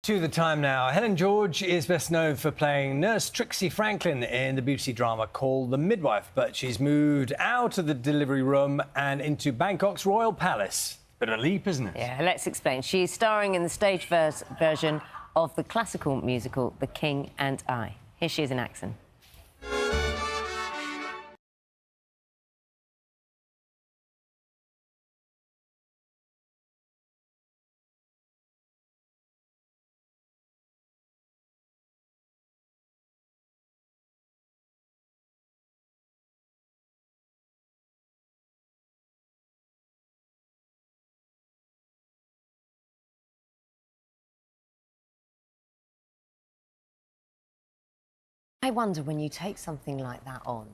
To the time now. Helen George is best known for playing Nurse Trixie Franklin in the BBC drama Call the Midwife, but she's moved out of the delivery room and into Bangkok's Royal Palace. Bit of a leap, isn't it? Yeah, let's explain. She's starring in the stage version of the classical musical The King and I. Here she is in action. I wonder, when you take something like that on,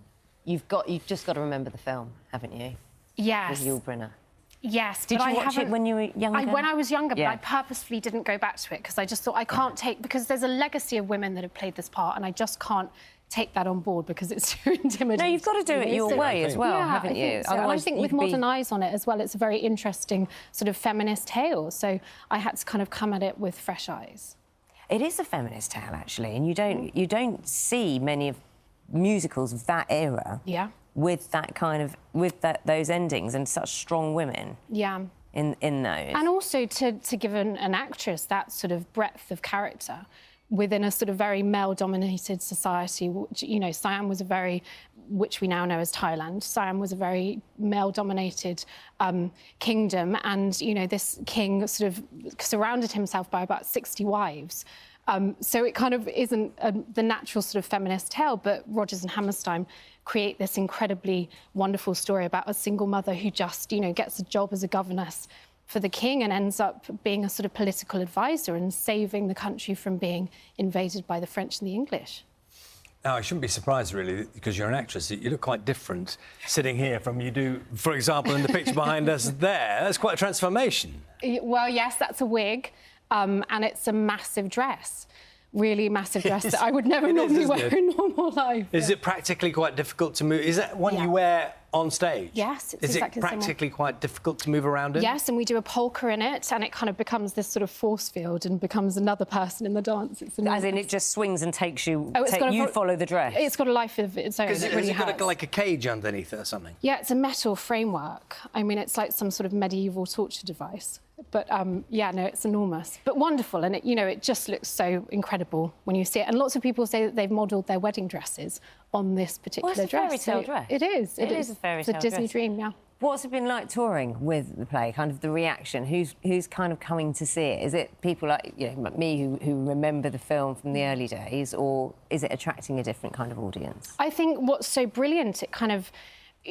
you've just got to remember the film, haven't you? Yes. With Yul Brynner. Yes. Did you watch it when you were younger? When I was younger, yeah. But I purposefully didn't go back to it because I just thought I can't take... Because there's a legacy of women that have played this part and I just can't take that on board because it's too intimidating. No, you've got to do it your way as well, yeah, haven't you? So. Otherwise, I think with modern eyes on it as well, it's a very interesting sort of feminist tale. So I had to kind of come at it with fresh eyes. It is a feminist tale, actually, and you don't see many of musicals of that era. Yeah. With that kind of those endings and such strong women. Yeah. In those. And also to give an actress that sort of breadth of character within a sort of very male-dominated society. Which, you know, Siam was a very, which we now know as Thailand, Siam was a very male-dominated kingdom, and, you know, this king sort of surrounded himself by about 60 wives. So it kind of isn't the natural sort of feminist tale, but Rodgers and Hammerstein create this incredibly wonderful story about a single mother who just, you know, gets a job as a governess for the king and ends up being a sort of political advisor and saving the country from being invaded by the French and the English. Now, I shouldn't be surprised, really, because you're an actress. You look quite different sitting here from you do, for example, in the picture behind us there. That's quite a transformation. Well, yes, that's a wig, and it's a massive dress. Really massive dress that I would never normally wear in normal life. Is it practically quite difficult to move? Is that one you wear on stage? Yes, it's Is exactly it practically quite difficult to move around in? Yes, and we do a polka in it, and it kind of becomes this sort of force field and becomes another person in the dance. It's as in, it just swings and takes you. Oh, you follow the dress. It's got a life of its own. Because it's got like a cage underneath it or something. Yeah, it's a metal framework. I mean, it's like some sort of medieval torture device. But yeah, no, it's enormous, but wonderful, and it, you know, it just looks so incredible when you see it. And lots of people say that they've modelled their wedding dresses on this particular dress. Well, it's a fairy tale dress. It is. It is a fairy tale dress. It's a Disney dream, yeah. What's it been like touring with the play? Kind of the reaction. Who's kind of coming to see it? Is it people like, you know, me who remember the film from the early days, or is it attracting a different kind of audience? I think what's so brilliant, it kind of.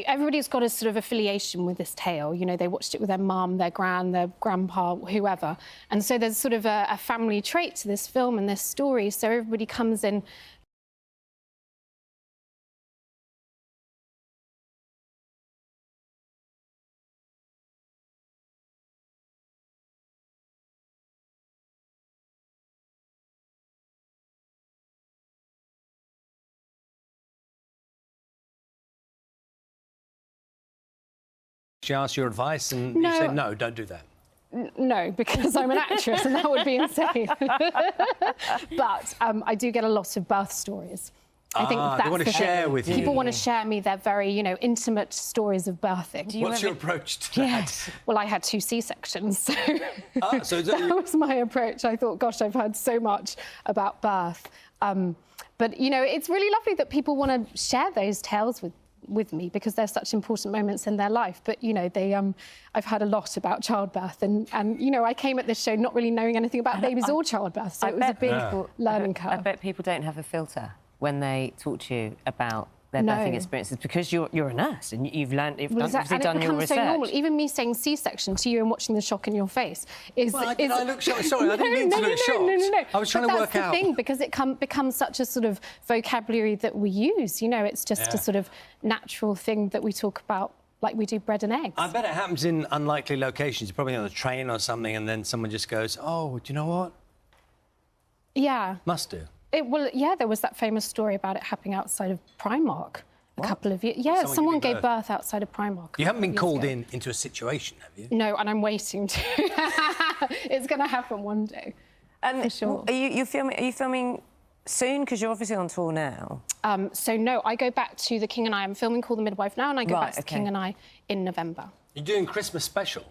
Everybody's got a sort of affiliation with this tale. You know, they watched it with their mum, their gran, their grandpa, whoever. And so there's sort of a family trait to this film and this story. So everybody comes in. She asked your advice and you said, no, don't do that. No, because I'm an actress and that would be insane. But I do get a lot of birth stories. I think that's they want to share with you. People want to share me their very, you know, intimate stories of birthing. What's your approach to that? Yes. Well, I had 2 C-sections, so, so that was my approach. I thought, gosh, I've heard so much about birth. But, you know, it's really lovely that people want to share those tales with me because they're such important moments in their life. But, you know, I've heard a lot about childbirth and, you know, I came at this show not really knowing anything about babies or childbirth, so it was a big learning curve. I bet people don't have a filter when they talk to you about their birthing experiences because you're a nurse and you've done your research. So normal. Even me saying C-section to you and watching the shock in your face is... Well, did I look shocked? Sorry, I didn't mean to look shocked. No. I was trying to work out... That's the thing, because it becomes such a sort of vocabulary that we use, you know, it's just a sort of natural thing that we talk about like we do bread and eggs. I bet it happens in unlikely locations. You're probably on a train or something and then someone just goes, oh, do you know what? Yeah. Must do. Well, yeah, there was that famous story about it happening outside of Primark a couple of years. Yeah, someone gave birth outside of Primark. You haven't been called into a situation, have you? No, and I'm waiting to. It's going to happen one day. for sure. Are you filming soon? Because you're obviously on tour now. So no, I go back to The King and I. I'm filming Call the Midwife now, and I go Right, back to okay. The King and I in November. You're doing Christmas special.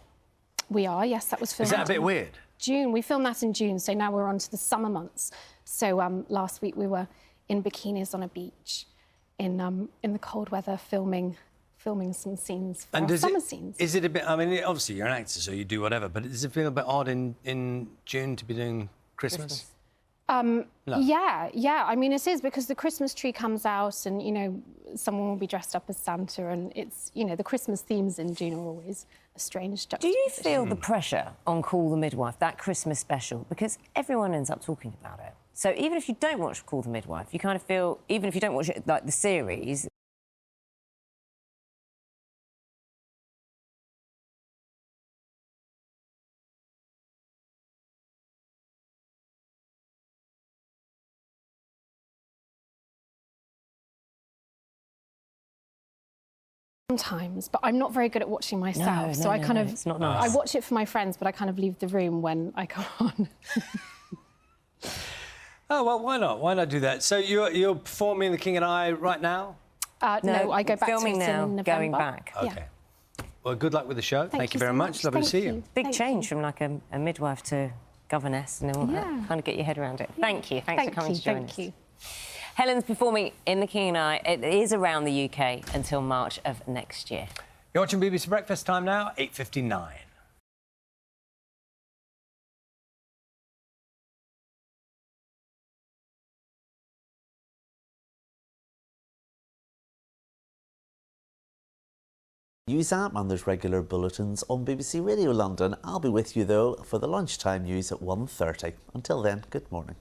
We are, yes, that was filmed. Is that a bit weird? June. We filmed that in June, so now we're on to the summer months. So last week we were in bikinis on a beach in the cold weather filming some scenes for our summer scenes. Is it a bit? I mean, obviously you're an actor, so you do whatever. But does it feel a bit odd in June to be doing Christmas? No. No. Yeah. I mean, it is because the Christmas tree comes out, and you know, someone will be dressed up as Santa, and it's the Christmas themes in June are always a strange Do you juxtaposition. feel the pressure on Call the Midwife, that Christmas special, because everyone ends up talking about it? So even if you don't watch Call the Midwife, you kind of feel, even if you don't watch it like the series. Sometimes, but I'm not very good at watching myself, so I kind of it's not nice. I watch it for my friends, but I kind of leave the room when I come on. Oh well, why not? Why not do that? So you're performing The King and I right now? No, I go back filming to it now, in November. going back. Okay. Yeah. Well, good luck with the show. Thank you so very much. Lovely to see you. Big Thank change you. from like a midwife to governess and all that. Kind of get your head around it. Thank you. Thanks for coming to join us. Thank you. Helen's performing in The King and I. It is around the UK until March of next year. You're watching BBC Breakfast, time now, 8:59. News app and there's regular bulletins on BBC Radio London. I'll be with you though for the lunchtime news at 1:30. Until then, good morning.